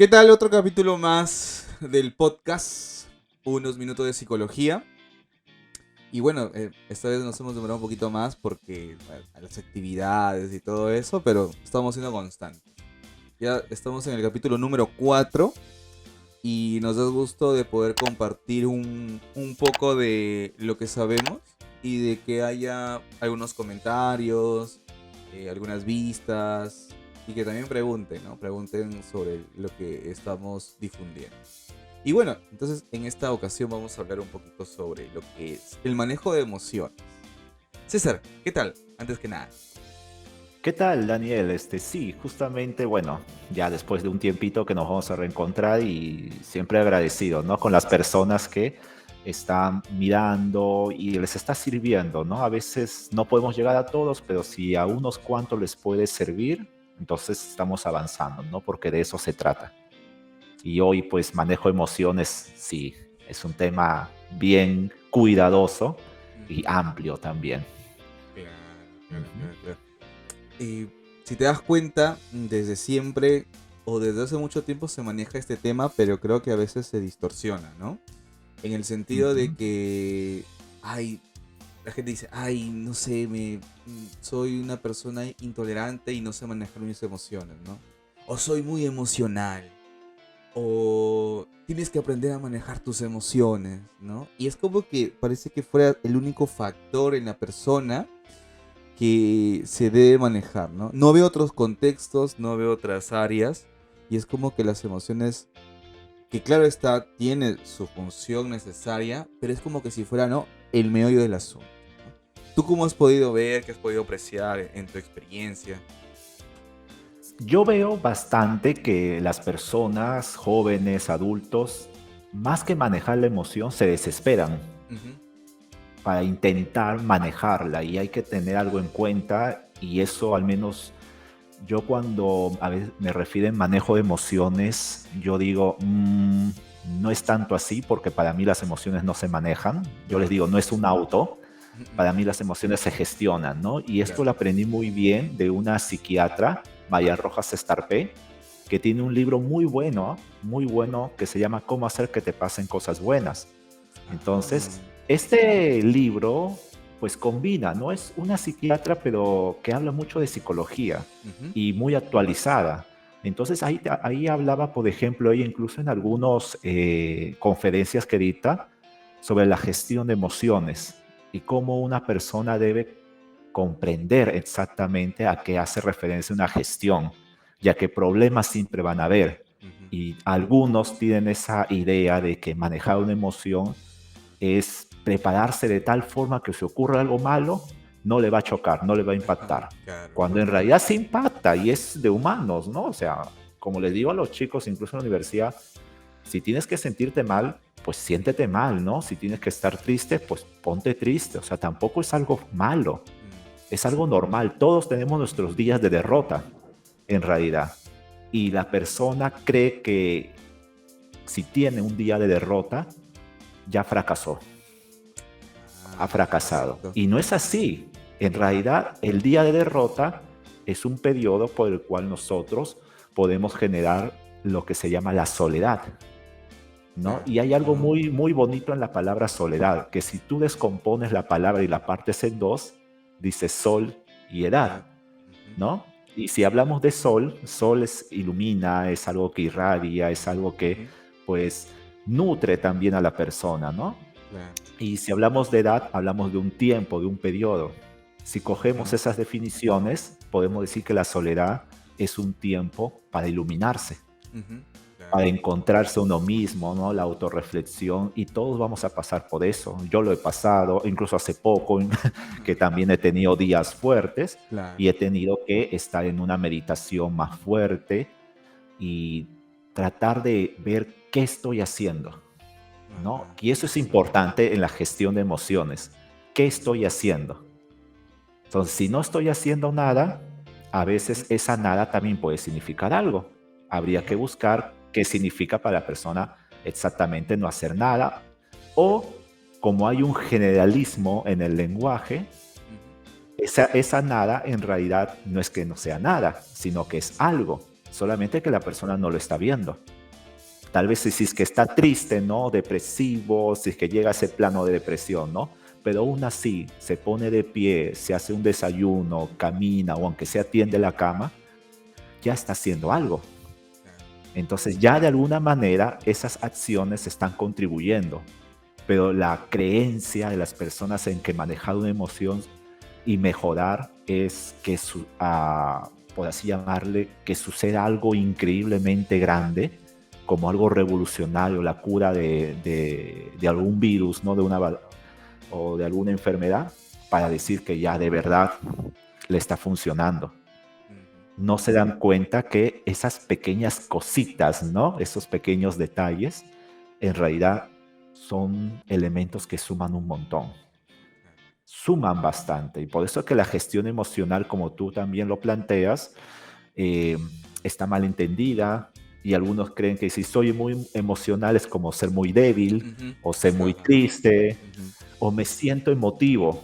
¿Qué tal? Otro capítulo más del podcast, unos minutos de psicología. Y bueno, esta vez nos hemos demorado un poquito más porque bueno, a las actividades y todo eso, pero estamos siendo constantes. Ya estamos en el capítulo número 4 y nos da gusto de poder compartir un poco de lo que sabemos y de que haya algunos comentarios, algunas vistas y que también pregunten, ¿no? Pregunten sobre lo que estamos difundiendo. Y bueno, entonces en esta ocasión vamos a hablar un poquito sobre lo que es el manejo de emociones. César, ¿qué tal? Antes que nada. ¿Qué tal, Daniel? Sí, justamente, bueno, ya después de un tiempito que nos vamos a reencontrar y siempre agradecido, ¿no? Con las personas que están mirando y les está sirviendo, ¿no? A veces no podemos llegar a todos, pero si a unos cuantos les puede servir, entonces estamos avanzando, ¿no? Porque de eso se trata. Y hoy, pues, manejo emociones, sí, es un tema bien cuidadoso y Ujú. amplio también. Claro, claro, Ujú. claro, claro. Y si te das cuenta, desde siempre o desde hace mucho tiempo se maneja este tema, pero creo que a veces se distorsiona, ¿no? En el sentido de Ujú. que, ay, la gente dice, ay, no sé, soy una persona intolerante y no sé manejar mis emociones, ¿no? O soy muy emocional, o tienes que aprender a manejar tus emociones, ¿no? Y es como que parece que fuera el único factor en la persona que se debe manejar, ¿no? No veo otros contextos, no veo otras áreas, y es como que las emociones, que claro está, tiene su función necesaria, pero es como que si fuera, ¿no? El meollo del asunto. ¿Tú cómo has podido ver, qué has podido apreciar en tu experiencia? Yo veo bastante que las personas, jóvenes, adultos, más que manejar la emoción, se desesperan Ujú. para intentar manejarla y hay que tener algo en cuenta y eso al menos yo cuando a veces me refieren manejo de emociones, yo digo, no es tanto así porque para mí las emociones no se manejan. Yo les Claro. digo, no es un auto, Ujú, ujú. para mí las emociones se gestionan, ¿no? Y esto Claro. lo aprendí muy bien de una psiquiatra, Maya Rojas Estarpé, que tiene un libro muy bueno, que se llama Cómo hacer que te pasen cosas buenas. Ah, Entonces, este libro, pues combina, no es una psiquiatra, pero que habla mucho de psicología ujú. y muy actualizada. Entonces, ahí hablaba, por ejemplo, ella incluso en algunas conferencias que dicta sobre la gestión de emociones y cómo una persona debe comprender exactamente a qué hace referencia una gestión, ya que problemas siempre van a haber. Ujú. Y algunos tienen esa idea de que manejar una emoción es prepararse de tal forma que si ocurre algo malo, no le va a chocar, no le va a impactar. Claro, Cuando en realidad sí impacta y es de humanos, ¿no? O sea, como les digo a los chicos, incluso en la universidad, si tienes que sentirte mal, pues siéntete mal, ¿no? Si tienes que estar triste, pues ponte triste. O sea, tampoco es algo malo, es algo normal. Todos tenemos nuestros días de derrota, en realidad. Y la persona cree que si tiene un día de derrota, ya fracasó, ha fracasado. exacto. Y no es así. En realidad, el día de derrota es un periodo por el cual nosotros podemos generar lo que se llama la soledad, ¿no? Claro. Y hay algo muy bonito en la palabra soledad, que si tú descompones la palabra y la partes en dos, dice sol y Edad. edad, Ujú. ¿no? Y si hablamos de sol, sol ilumina, es algo que irradia, es algo que Ujú. pues nutre también a la persona, ¿no? Claro. Y si hablamos de edad, hablamos de un tiempo, de un periodo. Si cogemos Ujú. esas definiciones, podemos decir que la soledad es un tiempo para iluminarse, Ujú. para Claro. encontrarse uno mismo, ¿no? La autorreflexión, y todos vamos a pasar por eso. Yo lo he pasado, incluso hace poco, que también he tenido días fuertes Claro. y he tenido que estar en una meditación más fuerte y tratar de ver qué estoy haciendo, ¿no? Ajá. Y eso es importante en la gestión de emociones. ¿Qué estoy haciendo? Entonces, si no estoy haciendo nada, a Ujú. veces esa nada también puede significar algo. Habría que Ujú. buscar qué significa para la persona exactamente no hacer nada. O como hay un generalismo en el lenguaje, Ujú. esa nada en realidad no es que no sea nada, sino que es algo, solamente que la persona no lo está viendo. Tal vez si es que está triste, ¿no? Depresivo, si es que llega a ese plano de depresión, ¿no? Pero aún así se pone de pie, se hace un desayuno, camina o aunque sea tiende la cama, ya está haciendo algo. Entonces ya de alguna manera esas acciones están contribuyendo, pero la creencia de las personas en que manejar una emoción y mejorar es que, por así llamarle, que suceda algo increíblemente grande, como algo revolucionario, la cura de algún virus, ¿no? O de alguna enfermedad, para decir que ya de verdad le está funcionando. No se dan cuenta que esas pequeñas cositas, ¿no? Esos pequeños detalles, en realidad son elementos que suman un montón. Suman bastante. Y por eso que la gestión emocional, como tú también lo planteas, eh, está mal entendida. Y algunos creen que si soy muy emocional es como ser muy débil, o ser muy triste, o me siento emotivo.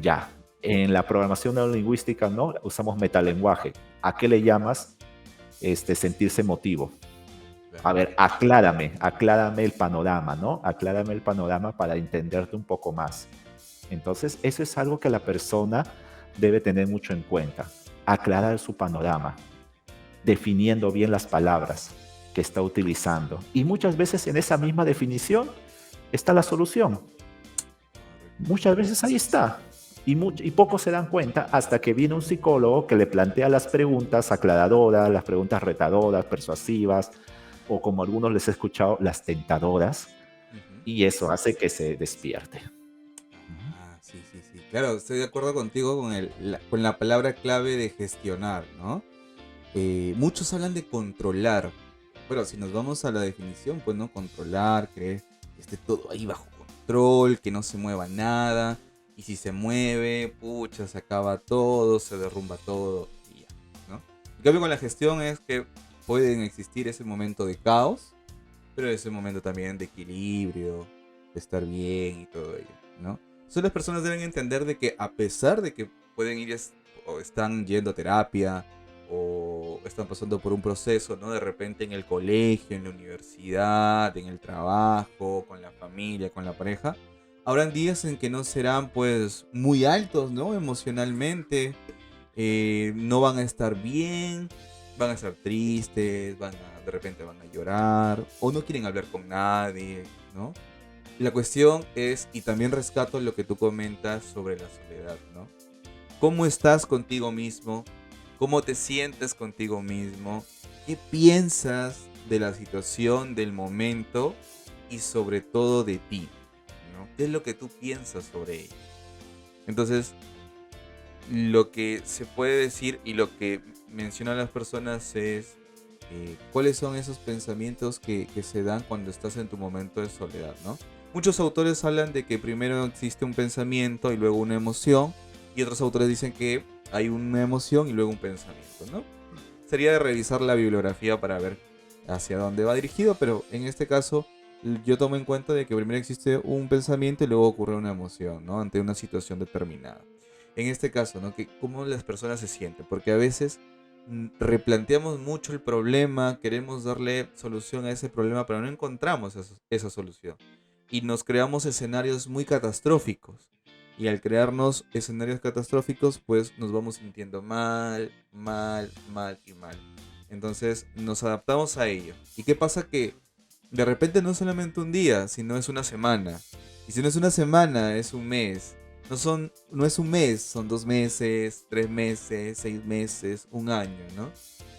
Ya, en la programación neurolingüística, ¿no? Usamos metalenguaje. ¿A qué le llamas sentirse emotivo? A ver, aclárame el panorama, ¿no? Aclárame el panorama para entenderte un poco más. Entonces, eso es algo que la persona debe tener mucho en cuenta. Aclarar su panorama, definiendo bien las palabras que está utilizando. Y muchas veces en esa misma definición está la solución. Muchas veces ahí está. Y pocos se dan cuenta hasta que viene un psicólogo que le plantea las preguntas aclaradoras, las preguntas retadoras, persuasivas, o como algunos les he escuchado, las tentadoras, y eso hace que se despierte. Sí. Claro, estoy de acuerdo contigo con la palabra clave de gestionar, ¿no? Muchos hablan de controlar. Bueno, si nos vamos a la definición, pues no controlar, creer que esté todo ahí bajo control, que no se mueva nada. Y si se mueve, pucha, se acaba todo, se derrumba todo y ya, ¿no? En cambio con la gestión es que pueden existir ese momento de caos, pero ese momento también de equilibrio, de estar bien y todo ello, ¿no? Entonces las personas deben entender de que a pesar de que pueden ir o están yendo a terapia o están pasando por un proceso, ¿no? De repente en el colegio, en la universidad, en el trabajo, con la familia, con la pareja, habrán días en que no serán pues muy altos, ¿no? Emocionalmente, no van a estar bien, van a estar tristes, de repente van a llorar o no quieren hablar con nadie, ¿no? La cuestión es, y también rescato lo que tú comentas sobre la soledad, ¿no? ¿Cómo estás contigo mismo? ¿Cómo te sientes contigo mismo? ¿Qué piensas de la situación, del momento y sobre todo de ti? ¿No? ¿Qué es lo que tú piensas sobre ello? Entonces, lo que se puede decir y lo que mencionan las personas es cuáles son esos pensamientos que se dan cuando estás en tu momento de soledad, ¿no? Muchos autores hablan de que primero existe un pensamiento y luego una emoción, y otros autores dicen que hay una emoción y luego un pensamiento, ¿no? Sería de revisar la bibliografía para ver hacia dónde va dirigido, pero en este caso yo tomo en cuenta de que primero existe un pensamiento y luego ocurre una emoción, ¿no? Ante una situación determinada. En este caso, ¿no? Que cómo las personas se sienten, porque a veces replanteamos mucho el problema, queremos darle solución a ese problema, pero no encontramos esa solución. Y nos creamos escenarios muy catastróficos. Y al crearnos escenarios catastróficos, pues nos vamos sintiendo mal y mal. Entonces nos adaptamos a ello. ¿Y qué pasa? Que de repente no es solamente un día, sino es una semana. Y si no es una semana, es un mes. No es un mes, son 2 meses, 3 meses, 6 meses, un año, ¿no?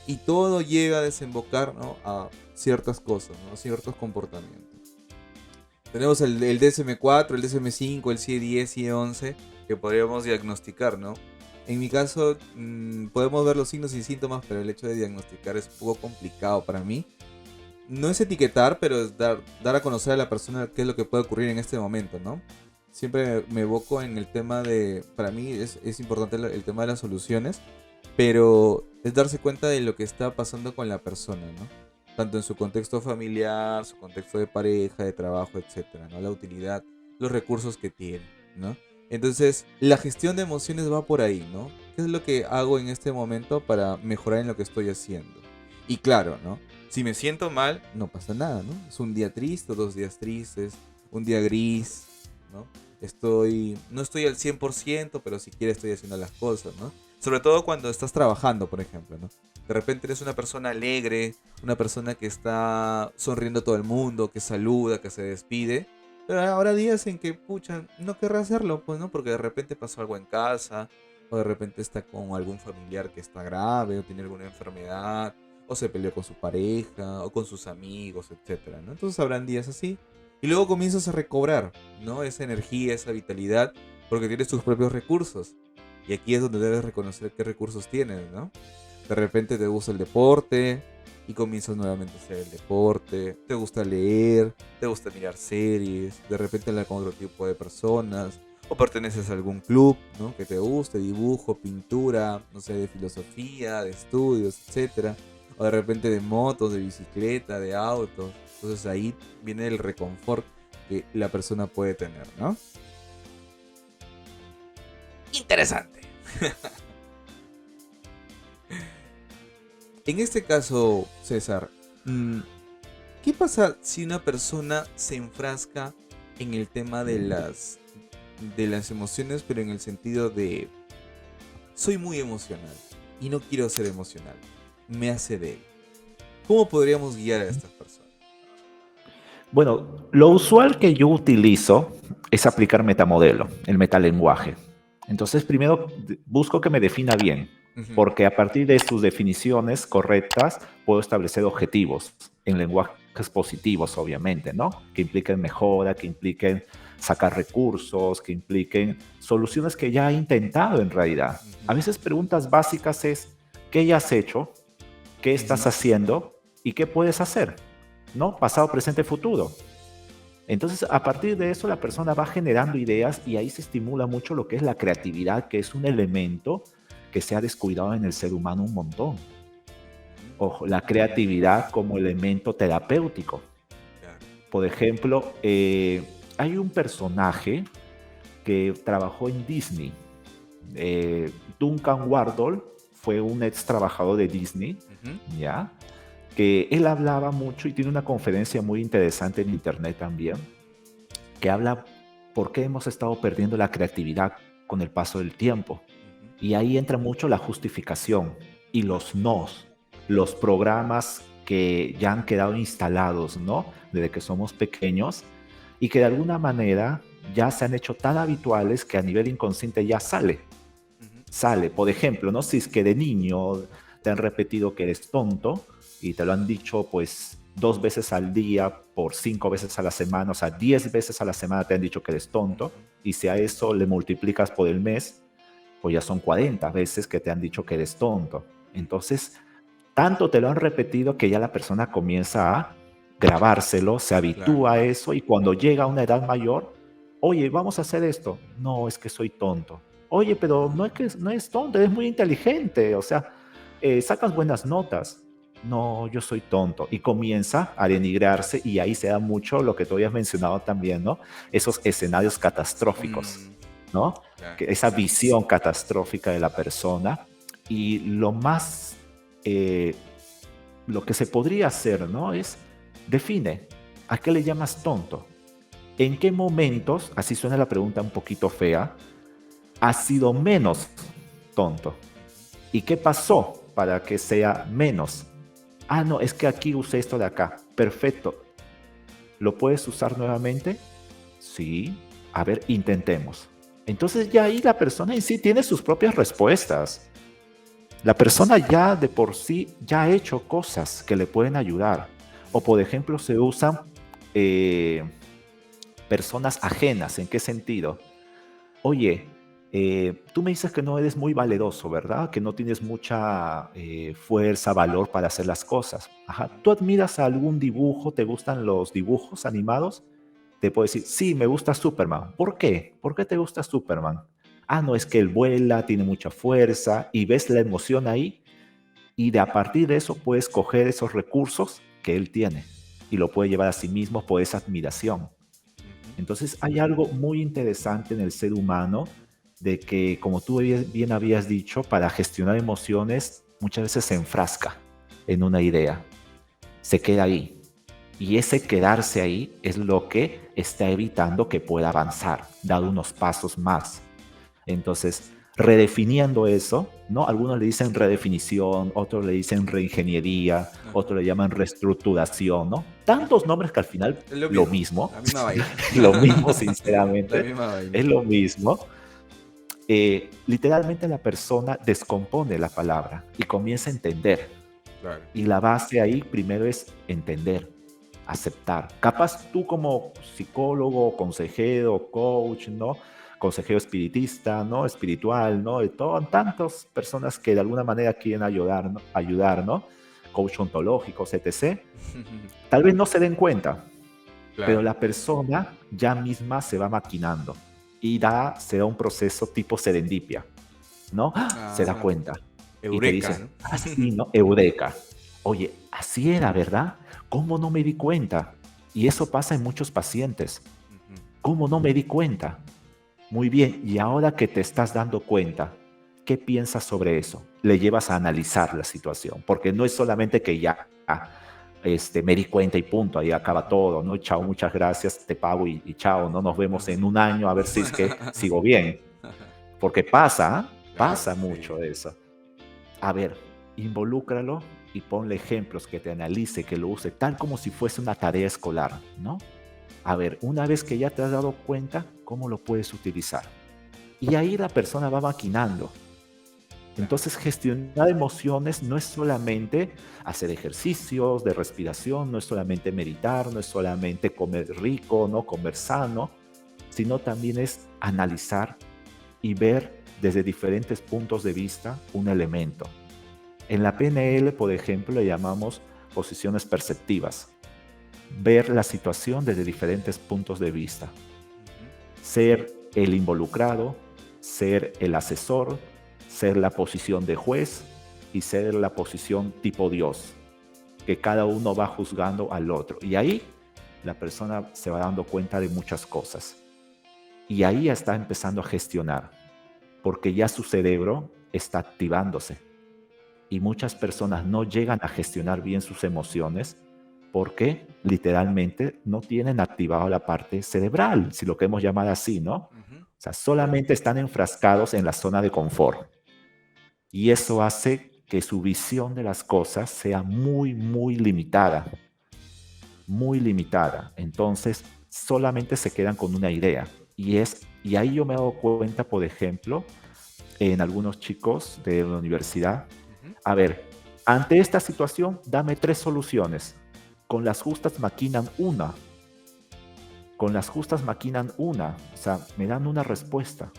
Y todo llega a desembocar, ¿no? A ciertas cosas, ¿no? A ciertos comportamientos. Tenemos el DSM-4, el DSM-5, el CIE-10, CIE-11, que podríamos diagnosticar, ¿no? En mi caso, podemos ver los signos y síntomas, pero el hecho de diagnosticar es un poco complicado para mí. No es etiquetar, pero es dar a conocer a la persona qué es lo que puede ocurrir en este momento, ¿no? Siempre me evoco en el tema de, para mí es importante el tema de las soluciones, pero es darse cuenta de lo que está pasando con la persona, ¿no? Tanto en su contexto familiar, su contexto de pareja, de trabajo, etcétera, ¿no? La utilidad, los recursos que tiene, ¿no? Entonces, la gestión de emociones va por ahí, ¿no? ¿Qué es lo que hago en este momento para mejorar en lo que estoy haciendo? Y claro, ¿no? Si me siento mal, no pasa nada, ¿no? Es un día triste, 2 días tristes, un día gris, ¿no? No estoy al 100%, pero si quiero estoy haciendo las cosas, ¿no? Sobre todo cuando estás trabajando, por ejemplo, ¿no? De repente eres una persona alegre, una persona que está sonriendo a todo el mundo, que saluda, que se despide. Pero habrá días en que, pucha, no querrá hacerlo, pues, ¿no? Porque de repente pasó algo en casa, o de repente está con algún familiar que está grave, o tiene alguna enfermedad, o se peleó con su pareja, o con sus amigos, etcétera, ¿no? Entonces habrán días así. Y luego comienzas a recobrar, ¿no? Esa energía, esa vitalidad, porque tienes tus propios recursos. Y aquí es donde debes reconocer qué recursos tienes, ¿no? De repente te gusta el deporte y comienzas nuevamente a hacer el deporte. Te gusta leer, te gusta mirar series, de repente hablar con otro tipo de personas. O perteneces a algún club, ¿no? Que te guste, dibujo, pintura, no sé, de filosofía, de estudios, etcétera. O de repente de motos, de bicicleta, de autos. Entonces ahí viene el reconfort que la persona puede tener, ¿no? Interesante. En este caso, César, ¿qué pasa si una persona se enfrasca en el tema de las emociones, pero en el sentido de soy muy emocional y no quiero ser emocional? Me hace débil. ¿Cómo podríamos guiar a estas personas? Bueno, lo usual que yo utilizo es aplicar metamodelo, el metalenguaje. Entonces, primero busco que me defina bien, Ujú. porque a partir de sus definiciones correctas puedo establecer objetivos en lenguajes positivos, obviamente, ¿no? Que impliquen mejora, que impliquen sacar recursos, que impliquen soluciones que ya he intentado en realidad. A Ujú. veces preguntas básicas es, ¿qué ya has hecho? ¿Qué estás Ujú. haciendo? ¿Y qué puedes hacer? ¿No? Pasado, presente, futuro. Entonces, a partir de eso, la persona va generando ideas y ahí se estimula mucho lo que es la creatividad, que es un elemento que se ha descuidado en el ser humano un montón. Ojo, la creatividad como elemento terapéutico. Claro. Por ejemplo, hay un personaje que trabajó en Disney. Duncan Wardle fue un ex trabajador de Disney, Ujú. ¿ya? Que él hablaba mucho y tiene una conferencia muy interesante en internet también, que habla por qué hemos estado perdiendo la creatividad con el paso del tiempo. Ujú. Y ahí entra mucho la justificación y los nos, los programas que ya han quedado instalados, ¿no? Desde que somos pequeños y que de alguna manera ya se han hecho tan habituales que a nivel inconsciente ya Ujú. sale. Por ejemplo, ¿no? Si es que de niño te han repetido que eres tonto y te lo han dicho pues 2 veces al día por 5 veces a la semana, o sea, 10 veces a la semana te han dicho que eres tonto, Ujú. y si a eso le multiplicas por el mes, pues ya son 40 veces que te han dicho que eres tonto. Entonces, tanto te lo han repetido que ya la persona comienza a grabárselo, se Claro. habitúa a eso y cuando llega a una edad mayor, oye, vamos a hacer esto. No, es que soy tonto. Oye, pero no es tonto, eres muy inteligente, o sea, sacas buenas notas. No, yo soy tonto. Y comienza a denigrarse y ahí se da mucho lo que tú habías mencionado también, ¿no? Esos escenarios catastróficos, Mm, ¿no? claro. Esa visión catastrófica de la persona. Y eh, lo que se podría hacer, ¿no? Es, define, ¿a qué le llamas tonto? ¿En qué momentos, así suena la pregunta un poquito fea, has sido menos tonto? Ujú. ¿Y qué pasó para que sea menos? Ah, no, es que aquí usé esto de acá. Perfecto. ¿Lo puedes usar nuevamente? Sí. A ver, intentemos. Entonces ya ahí la persona en sí tiene sus propias respuestas. La persona ya de por sí ya ha hecho cosas que le pueden ayudar. O por ejemplo, se usan eh, personas ajenas. ¿En qué sentido? Oye, tú me dices que no eres muy valeroso, ¿verdad? Que no tienes mucha fuerza, valor para hacer las cosas. Ajá. Ujú. ¿Tú admiras algún dibujo? ¿Te gustan los dibujos animados? Te puedo decir, sí, me gusta Superman. ¿Por qué? ¿Por qué te gusta Superman? Ah, no, es que él vuela, tiene mucha fuerza y ves la emoción ahí y de a partir de eso puedes coger esos recursos que él tiene y lo puede llevar a sí mismo por esa admiración. Ujú. Entonces hay algo muy interesante en el ser humano de que, como tú bien habías dicho, para gestionar emociones muchas veces se enfrasca. en una idea, se queda ahí. Y ese quedarse ahí es lo que está evitando que pueda avanzar, dar unos pasos más. Entonces, redefiniendo eso, ¿no? Algunos le dicen redefinición, otros le dicen reingeniería, Ajá. otros le llaman reestructuración, ¿no? Tantos nombres que al final Es lo lo mismo, mismo, la misma vaina. lo mismo La sinceramente, misma vaina. es lo mismo. Literalmente la persona descompone la palabra y comienza a entender. Claro. Y la base ahí primero es entender, aceptar. Capaz tú como psicólogo, consejero, coach, ¿no? Consejero espiritista, ¿no? Espiritual, ¿no? De tantas personas que de alguna manera quieren ayudar, ¿no? Ayudar, ¿no? Coach ontológicos, etc. Tal vez no se den cuenta, pero Claro. la persona ya misma se va maquinando y se da un proceso tipo serendipia, ¿no? ¡Ah! Se da Ah, cuenta y te Eureka, dice, ¿no? así, ¿no? Eureka. Oye, así era, ¿verdad? ¿Cómo no me di cuenta? Y eso pasa en muchos pacientes. Ujú. ¿Cómo no me di cuenta? Muy bien, y ahora que te estás dando cuenta, ¿qué piensas sobre eso? Le llevas a analizar la situación, porque no es solamente que ya me di cuenta y punto, ahí acaba todo, ¿no? Chao, muchas gracias, te pago y chao, ¿no? Nos vemos en un año a ver si es que sigo bien, porque pasa, ¿ah? Claro, Pasa sí. mucho eso. A ver, involúcralo y ponle ejemplos que te analice, que lo use, tal como si fuese una tarea escolar, ¿no? A ver, una vez que ya te has dado cuenta, ¿cómo lo puedes utilizar? Y ahí la persona va maquinando. Claro. Entonces, gestionar emociones no es solamente hacer ejercicios de respiración, no es solamente meditar, no es solamente comer rico, no comer sano, sino también es analizar y ver desde diferentes puntos de vista un elemento. En la PNL, por ejemplo, le llamamos posiciones perceptivas. Ver la situación desde diferentes puntos de vista. Ujú. Ser el involucrado, ser el asesor, ser la posición de juez y ser la posición tipo Dios, que cada uno va juzgando al otro. Y ahí la persona se va dando cuenta de muchas cosas. Y ahí ya está empezando a gestionar, porque ya su cerebro está activándose. Y muchas personas no llegan a gestionar bien sus emociones porque literalmente no tienen activado la parte cerebral, si lo queremos llamar así, ¿no? Ujú. O sea, solamente están enfrascados en la zona de confort. Y eso hace que su visión de las cosas sea muy, muy limitada, muy limitada. Entonces, solamente se quedan con una idea. Y ahí yo me he dado cuenta, por ejemplo, en algunos chicos de la universidad. Ujú. A ver, ante esta situación, dame 3 soluciones. Con las justas maquinan una. Con las justas maquinan una. O sea, me dan una respuesta.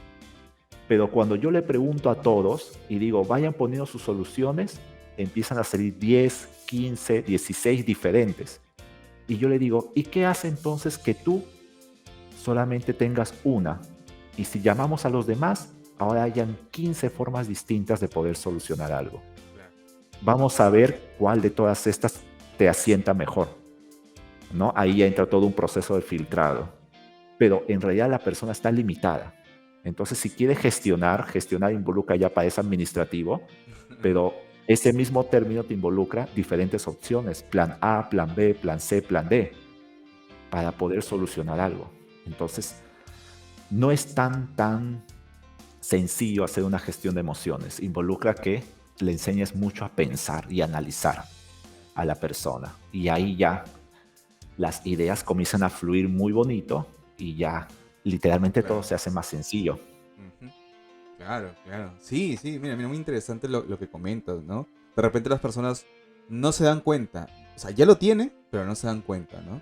Pero cuando yo le pregunto a todos y digo, vayan poniendo sus soluciones, empiezan a salir 10, 15, 16 diferentes. Y yo le digo, ¿y qué hace entonces que tú solamente tengas una? Y si llamamos a los demás, ahora hayan 15 formas distintas de poder solucionar algo. Claro. Vamos a ver cuál de todas estas te asienta mejor, ¿no? Ahí ya entra todo un proceso de filtrado. Pero en realidad la persona está limitada. Entonces, si quiere gestionar involucra ya para ese administrativo, pero ese mismo término te involucra diferentes opciones, plan A, plan B, plan C, plan D, para poder solucionar algo. Entonces, no es tan sencillo hacer una gestión de emociones. Involucra que le enseñes mucho a pensar y analizar a la persona. Y ahí ya las ideas comienzan a fluir muy bonito y ya literalmente todo Claro. se hace más sencillo. Ujú. Claro, claro. Sí, sí, mira, muy interesante lo que comentas, ¿no? De repente las personas no se dan cuenta, o sea, ya lo tienen, pero no se dan cuenta, ¿no?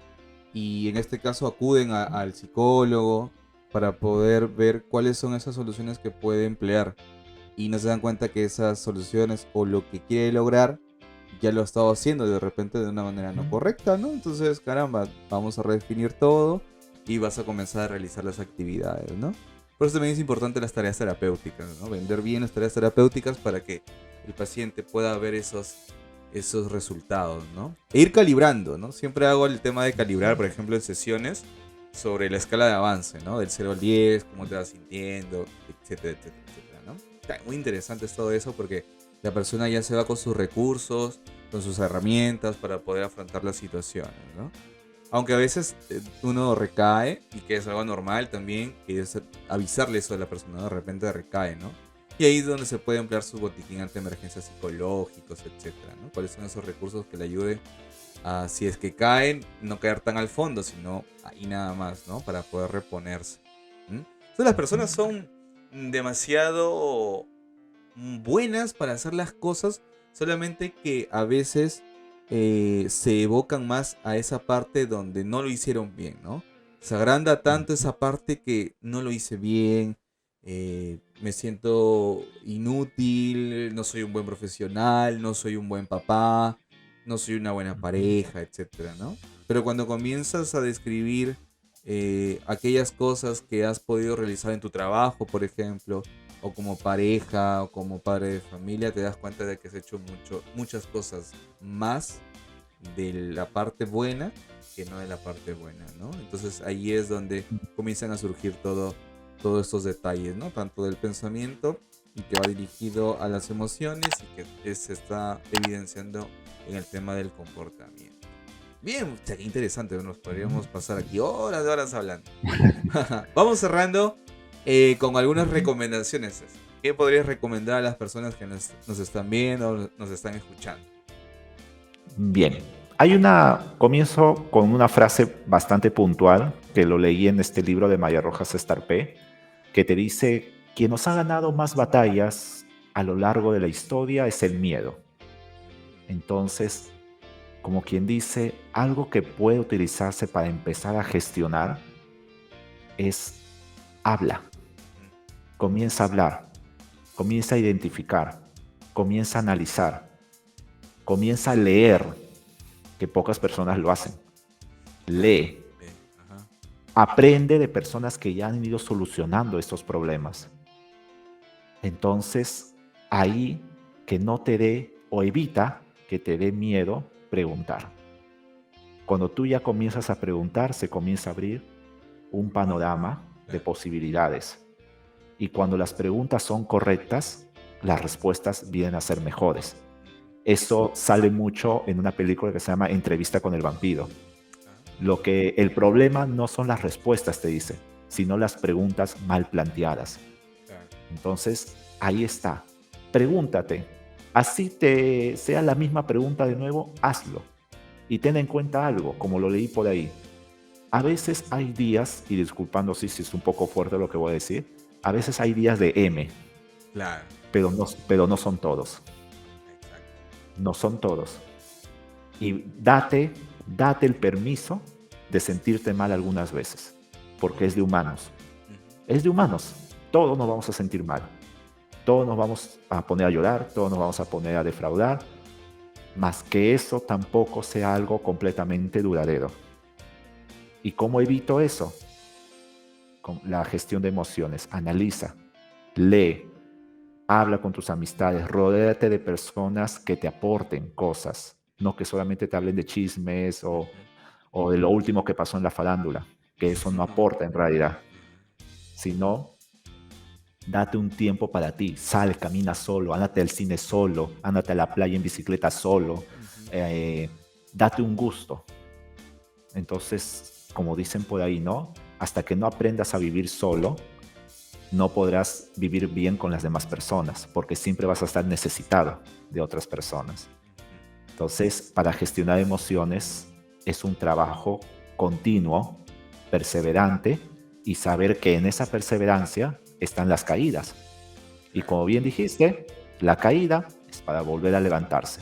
Y en este caso acuden al psicólogo para poder ver cuáles son esas soluciones que puede emplear. Y no se dan cuenta que esas soluciones o lo que quiere lograr ya lo ha estado haciendo de repente de una manera no correcta, ¿no? Entonces, caramba, vamos a redefinir todo y vas a comenzar a realizar las actividades, ¿no? Por eso también es importante las tareas terapéuticas, ¿no? Vender bien las tareas terapéuticas para que el paciente pueda ver esos resultados, ¿no? E ir calibrando, ¿no? Siempre hago el tema de calibrar, por ejemplo, en sesiones sobre la escala de avance, ¿no? Del 0 al 10, cómo te vas sintiendo, etcétera, etcétera, etcétera, ¿no? Está muy interesante todo eso porque La persona ya se va con sus recursos, con sus herramientas para poder afrontar las situaciones, ¿no? Aunque a veces uno recae, y que es algo normal también, que es avisarle eso a la persona, ¿no? De repente recae, ¿no? Y ahí es donde se puede emplear su botiquín ante emergencias psicológicos, etcétera, ¿no? ¿Cuáles son esos recursos que le ayuden a, si es que caen, no caer tan al fondo, sino ahí nada más, ¿no? Para poder reponerse. ¿Mm? Entonces las personas son demasiado buenas para hacer las cosas, solamente que a veces se evocan más a esa parte donde no lo hicieron bien, ¿no? Se agranda tanto esa parte que no lo hice bien, me siento inútil, no soy un buen profesional, no soy un buen papá, no soy una buena pareja, etcétera, ¿no? Pero cuando comienzas a describir aquellas cosas que has podido realizar en tu trabajo, por ejemplo, o como pareja, o como padre de familia, te das cuenta de que has hecho muchas cosas más de la parte buena que no de la parte buena, ¿no? Entonces ahí es donde comienzan a surgir todos estos detalles, ¿no? Tanto del pensamiento y que va dirigido a las emociones y que se está evidenciando en el tema del comportamiento. Bien, qué interesante, nos podríamos pasar aquí horas de horas hablando. Vamos cerrando con algunas recomendaciones, César. ¿Qué podrías recomendar a las personas que nos están viendo o nos están escuchando? Bien, comienzo con una frase bastante puntual que lo leí en este libro de María Rojas Estarpé, que te dice: quien nos ha ganado más batallas a lo largo de la historia es el miedo. Entonces, como quien dice, algo que puede utilizarse para empezar a gestionar es: habla, comienza a hablar, comienza a identificar, comienza a analizar, comienza a leer, que pocas personas lo hacen. Lee, Ajá. aprende de personas que ya han ido solucionando estos problemas. Entonces, ahí que no te dé o evita que te dé miedo preguntar. Cuando tú ya comienzas a preguntar, se comienza a abrir un panorama de posibilidades. Y cuando las preguntas son correctas, las respuestas vienen a ser mejores. Eso sale mucho en una película que se llama Entrevista con el vampiro. El problema no son las respuestas, te dice, sino las preguntas mal planteadas. Entonces, ahí está. Pregúntate. Así te sea la misma pregunta de nuevo, hazlo. Y ten en cuenta algo, como lo leí por ahí. A veces hay días, y disculpando si es un poco fuerte lo que voy a decir, a veces hay días de M, Claro. pero no son todos. No son todos. Y date el permiso de sentirte mal algunas veces, porque es de humanos. Es de humanos. Todos nos vamos a sentir mal. Todos nos vamos a poner a llorar, todos nos vamos a poner a defraudar, más que eso tampoco sea algo completamente duradero. ¿Y cómo evito eso? Con la gestión de emociones. Analiza, lee, habla con tus amistades, rodéate de personas que te aporten cosas, no que solamente te hablen de chismes o de lo último que pasó en la farándula, que eso no aporta en realidad, sino date un tiempo para ti, sal, camina solo, ándate al cine solo, ándate a la playa en bicicleta solo, date un gusto. Entonces, como dicen por ahí, ¿no? Hasta que no aprendas a vivir solo, no podrás vivir bien con las demás personas, porque siempre vas a estar necesitado de otras personas. Entonces, para gestionar emociones es un trabajo continuo, perseverante, y saber que en esa perseverancia están las caídas. Y como bien dijiste, la caída es para volver a levantarse.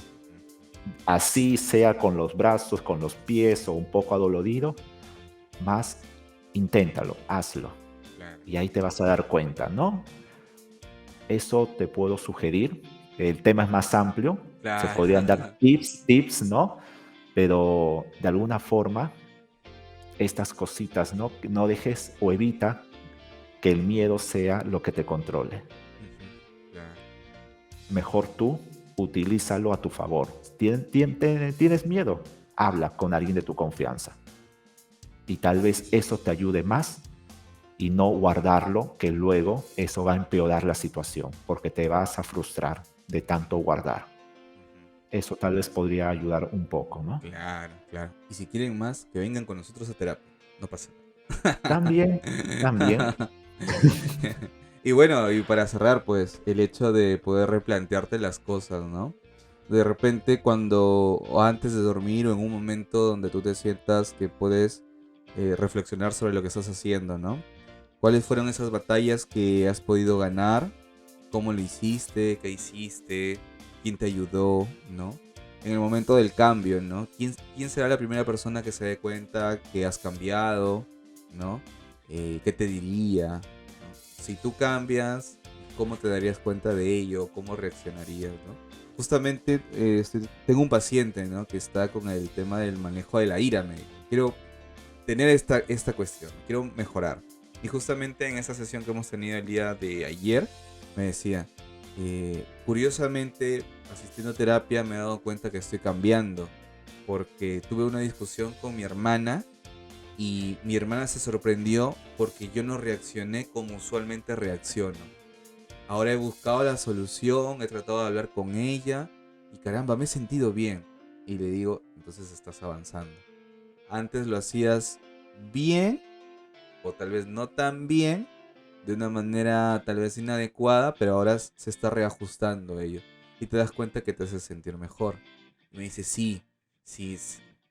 Así sea con los brazos, con los pies o un poco adolorido, más inténtalo, hazlo. Y ahí te vas a dar cuenta, ¿no? Eso te puedo sugerir. El tema es más amplio, se podrían dar tips, ¿no? Pero de alguna forma, estas cositas, ¿no? No dejes o evita que el miedo sea lo que te controle. Mejor tú, utilízalo a tu favor. ¿Tienes miedo? Habla con alguien de tu confianza. Y tal vez eso te ayude más y no guardarlo, que luego eso va a empeorar la situación, porque te vas a frustrar de tanto guardar. Eso tal vez podría ayudar un poco, ¿no? Claro, claro. Y si quieren más, que vengan con nosotros a terapia. No pasa También, también. nada. Y bueno, y para cerrar, pues, el hecho de poder replantearte las cosas, ¿no? De repente cuando, o antes de dormir o en un momento donde tú te sientas que puedes reflexionar sobre lo que estás haciendo, ¿no? ¿Cuáles fueron esas batallas que has podido ganar? ¿Cómo lo hiciste? ¿Qué hiciste? ¿Quién te ayudó? ¿No? En el momento del cambio, ¿no? ¿Quién será la primera persona que se dé cuenta que has cambiado? ¿No? ¿Qué te diría? ¿No? Si tú cambias, ¿cómo te darías cuenta de ello? ¿Cómo reaccionarías? ¿No? Justamente tengo un paciente, ¿no? Que está con el tema del manejo de la ira. Me dijo. Quiero tener esta cuestión, quiero mejorar. Y justamente en esa sesión que hemos tenido el día de ayer, me decía, curiosamente, asistiendo a terapia me he dado cuenta que estoy cambiando, porque tuve una discusión con mi hermana y mi hermana se sorprendió porque yo no reaccioné como usualmente reacciono. Ahora he buscado la solución, he tratado de hablar con ella y caramba, me he sentido bien. Y le digo, entonces estás avanzando. Antes lo hacías bien o tal vez no tan bien, de una manera tal vez inadecuada, pero ahora se está reajustando ello. Y te das cuenta que te hace sentir mejor. Y me dice, sí, sí,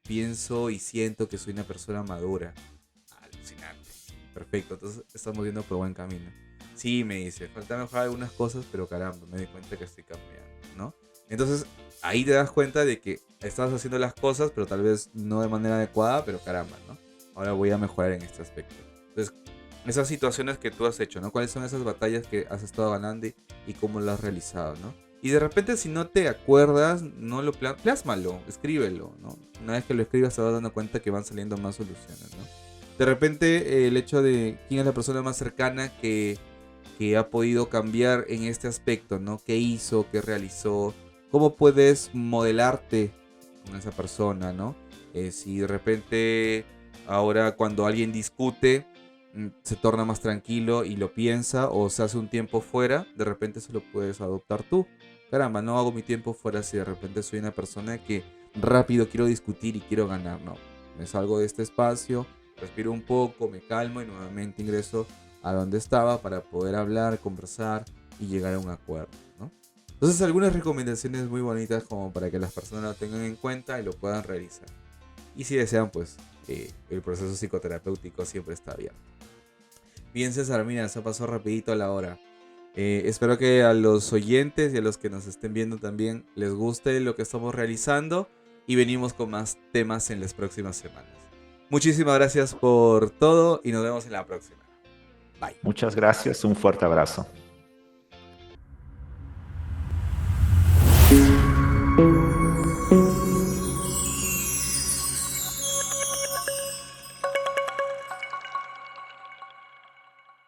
pienso y siento que soy una persona madura. Alucinante. Perfecto, entonces estamos yendo por buen camino. Sí, me dice, falta mejorar algunas cosas, pero caramba, me di cuenta que estoy cambiando, ¿no? Entonces, ahí te das cuenta de que estás haciendo las cosas, pero tal vez no de manera adecuada, pero caramba, ¿no? Ahora voy a mejorar en este aspecto. Entonces, esas situaciones que tú has hecho, ¿no? ¿Cuáles son esas batallas que has estado ganando y cómo las has realizado, ¿no? Y de repente si no te acuerdas, no lo plásmalo, escríbelo, ¿no? Una vez que lo escribas te vas dando cuenta que van saliendo más soluciones, ¿no? De repente el hecho de quién es la persona más cercana que ha podido cambiar en este aspecto, ¿no? ¿Qué hizo? ¿Qué realizó? ¿Cómo puedes modelarte con esa persona, ¿no? Si de repente ahora cuando alguien discute se torna más tranquilo y lo piensa o se hace un tiempo fuera, de repente se lo puedes adoptar tú. Caramba, no hago mi tiempo fuera si de repente soy una persona que rápido quiero discutir y quiero ganar, no. Me salgo de este espacio, respiro un poco, me calmo y nuevamente ingreso a donde estaba para poder hablar, conversar y llegar a un acuerdo, ¿no? Entonces algunas recomendaciones muy bonitas como para que las personas lo tengan en cuenta y lo puedan realizar. Y si desean, pues el proceso psicoterapéutico siempre está abierto. Bien, César, mira, se pasó rapidito la hora. Espero que a los oyentes y a los que nos estén viendo también les guste lo que estamos realizando y venimos con más temas en las próximas semanas. Muchísimas gracias por todo y nos vemos en la próxima. Bye. Muchas gracias, un fuerte abrazo.